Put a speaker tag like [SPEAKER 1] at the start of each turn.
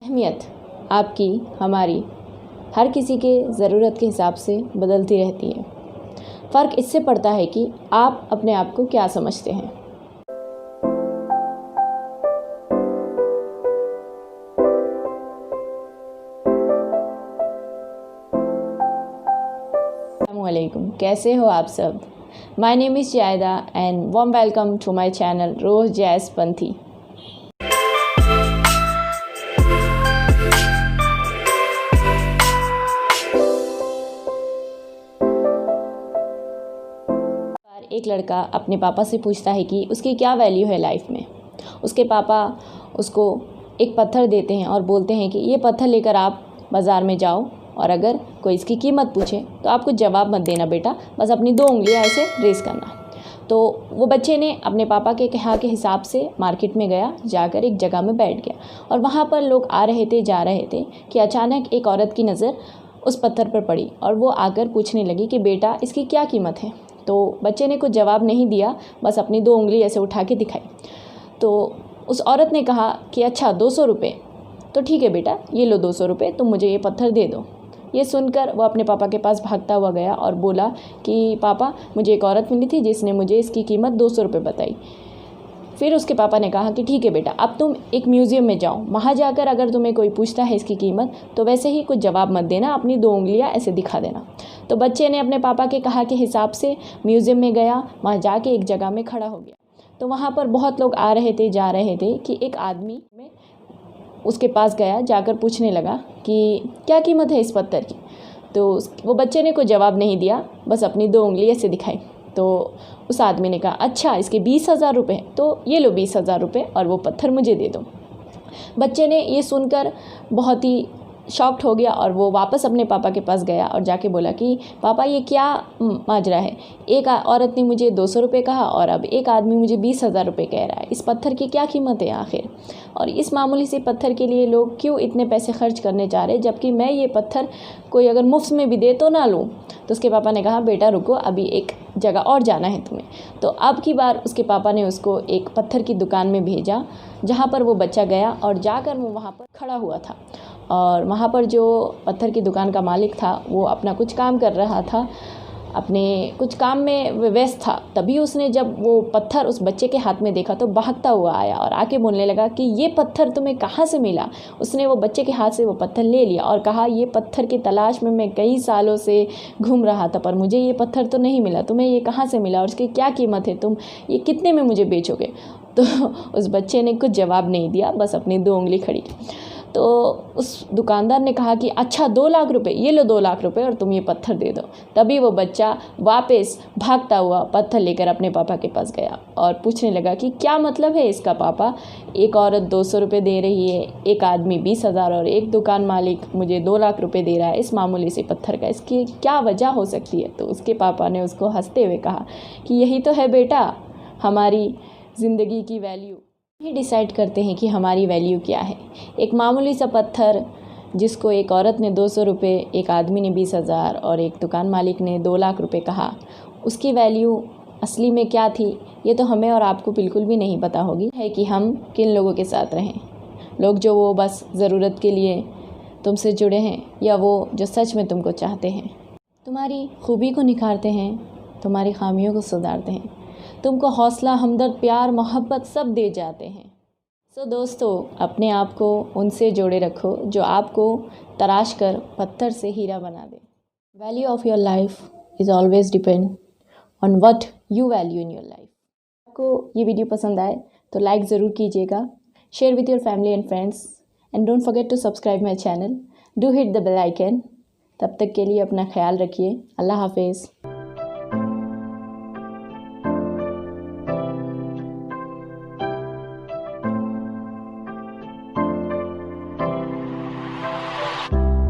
[SPEAKER 1] अहमियत आपकी, हमारी, हर किसी के ज़रूरत के हिसाब से बदलती रहती है। फ़र्क इससे पड़ता है कि आप अपने आप को क्या समझते हैं। अस्सलामुअलैकुम, कैसे हो आप सब। My name is Zayda and warm welcome to my channel रोज़ जैज़ पंथी। एक लड़का अपने पापा से पूछता है कि उसकी क्या वैल्यू है लाइफ में। उसके पापा उसको एक पत्थर देते हैं और बोलते हैं कि ये पत्थर लेकर आप बाज़ार में जाओ और अगर कोई इसकी कीमत पूछे तो आपको जवाब मत देना बेटा, बस अपनी 2 उंगलियां ऐसे रेस करना। तो वो बच्चे ने अपने पापा के कहा के हिसाब से मार्केट में गया, जाकर एक जगह में बैठ गया और वहाँ पर लोग आ रहे थे जा रहे थे कि अचानक एक औरत की नज़र उस पत्थर पर पड़ी और वो आकर पूछने लगी कि बेटा इसकी क्या कीमत है। तो बच्चे ने कुछ जवाब नहीं दिया, बस अपनी 2 उंगली ऐसे उठा के दिखाई। तो उस औरत ने कहा कि अच्छा 200 रुपये, तो ठीक है बेटा ये लो 200 रुपये, तुम मुझे ये पत्थर दे दो। ये सुनकर वो अपने पापा के पास भागता हुआ गया और बोला कि पापा मुझे एक औरत मिली थी जिसने मुझे इसकी कीमत 200 रुपये बताई। फिर उसके पापा ने कहा कि ठीक है बेटा अब तुम एक म्यूज़ियम में जाओ, वहाँ जाकर अगर तुम्हें कोई पूछता है इसकी कीमत तो वैसे ही कुछ जवाब मत देना, अपनी 2 उंगलियाँ ऐसे दिखा देना। तो बच्चे ने अपने पापा के कहा के हिसाब से म्यूज़ियम में गया, वहाँ जाके एक जगह में खड़ा हो गया। तो वहाँ पर बहुत लोग आ रहे थे जा रहे थे कि एक आदमी में उसके पास गया, जाकर पूछने लगा कि क्या कीमत है इस पत्थर की। तो वो बच्चे ने कोई जवाब नहीं दिया, बस अपनी 2 उंगली ऐसे दिखाई। तो उस आदमी ने कहा अच्छा इसके 20,000 रुपये हैं, तो ये लो 20,000 रुपये और वो पत्थर मुझे दे दो। बच्चे ने ये सुनकर बहुत ही शॉक्ड हो गया और वो वापस अपने पापा के पास गया और जाके बोला कि पापा ये क्या माजरा है, एक औरत ने मुझे 200 रुपये कहा और अब एक आदमी मुझे 20,000 रुपये कह रहा है, इस पत्थर की क्या कीमत है आखिर, और इस मामूली से पत्थर के लिए लोग क्यों इतने पैसे खर्च करने जा रहे, जबकि मैं ये पत्थर कोई अगर मुफ्त में भी दे तो ना लूँ। तो उसके पापा ने कहा बेटा रुको, अभी एक जगह और जाना है तुम्हें। तो अब की बार उसके पापा ने उसको एक पत्थर की दुकान में भेजा, जहाँ पर वो बच्चा गया और जाकर वो वहाँ पर खड़ा हुआ था और वहाँ पर जो पत्थर की दुकान का मालिक था वो अपना कुछ काम कर रहा था, अपने कुछ काम में व्यस्त था। तभी उसने जब वो पत्थर उस बच्चे के हाथ में देखा तो भागता हुआ आया और आके बोलने लगा कि ये पत्थर तुम्हें कहाँ से मिला। उसने वो बच्चे के हाथ से वो पत्थर ले लिया और कहा ये पत्थर की तलाश में मैं कई सालों से घूम रहा था पर मुझे ये पत्थर तो नहीं मिला, तुम्हें ये कहाँ से मिला और इसकी क्या कीमत है, तुम ये कितने में मुझे बेचोगे। तो उस बच्चे ने कुछ जवाब नहीं दिया, बस अपनी 2 उंगली खड़ी। तो उस दुकानदार ने कहा कि अच्छा 2 लाख रुपए, ये लो 2 लाख रुपए और तुम ये पत्थर दे दो। तभी वो बच्चा वापस भागता हुआ पत्थर लेकर अपने पापा के पास गया और पूछने लगा कि क्या मतलब है इसका पापा, एक औरत 200 रुपये दे रही है, एक आदमी 20,000 और एक दुकान मालिक मुझे 2 लाख रुपए दे रहा है इस मामूली से पत्थर का, इसकी क्या वजह हो सकती है। तो उसके पापा ने उसको हंसते हुए कहा कि यही तो है बेटा हमारी ज़िंदगी की वैल्यू, ये डिसाइड करते हैं कि हमारी वैल्यू क्या है। एक मामूली सा पत्थर जिसको एक औरत ने 200 रुपये, एक आदमी ने 20,000 और एक दुकान मालिक ने 2 लाख रुपए कहा, उसकी वैल्यू असली में क्या थी ये तो हमें और आपको बिल्कुल भी नहीं पता होगी। है कि हम किन लोगों के साथ रहें, लोग जो वो बस ज़रूरत के लिए तुमसे जुड़े हैं या वो जो सच में तुमको चाहते हैं, तुम्हारी खूबी को निखारते हैं, तुम्हारी खामियों को सुधारते हैं, तुमको हौसला, हमदर्द, प्यार, मोहब्बत सब दे जाते हैं। सो दोस्तों अपने आप को उनसे जोड़े रखो जो आपको तराश कर पत्थर से हीरा बना दे। Value of your life is always depend on what you value in your life. आपको ये वीडियो पसंद आए तो लाइक ज़रूर कीजिएगा, share with your family and friends and don't forget to subscribe my channel, do hit the bell icon. तब तक के लिए अपना ख्याल रखिए। अल्लाह हाफिज़।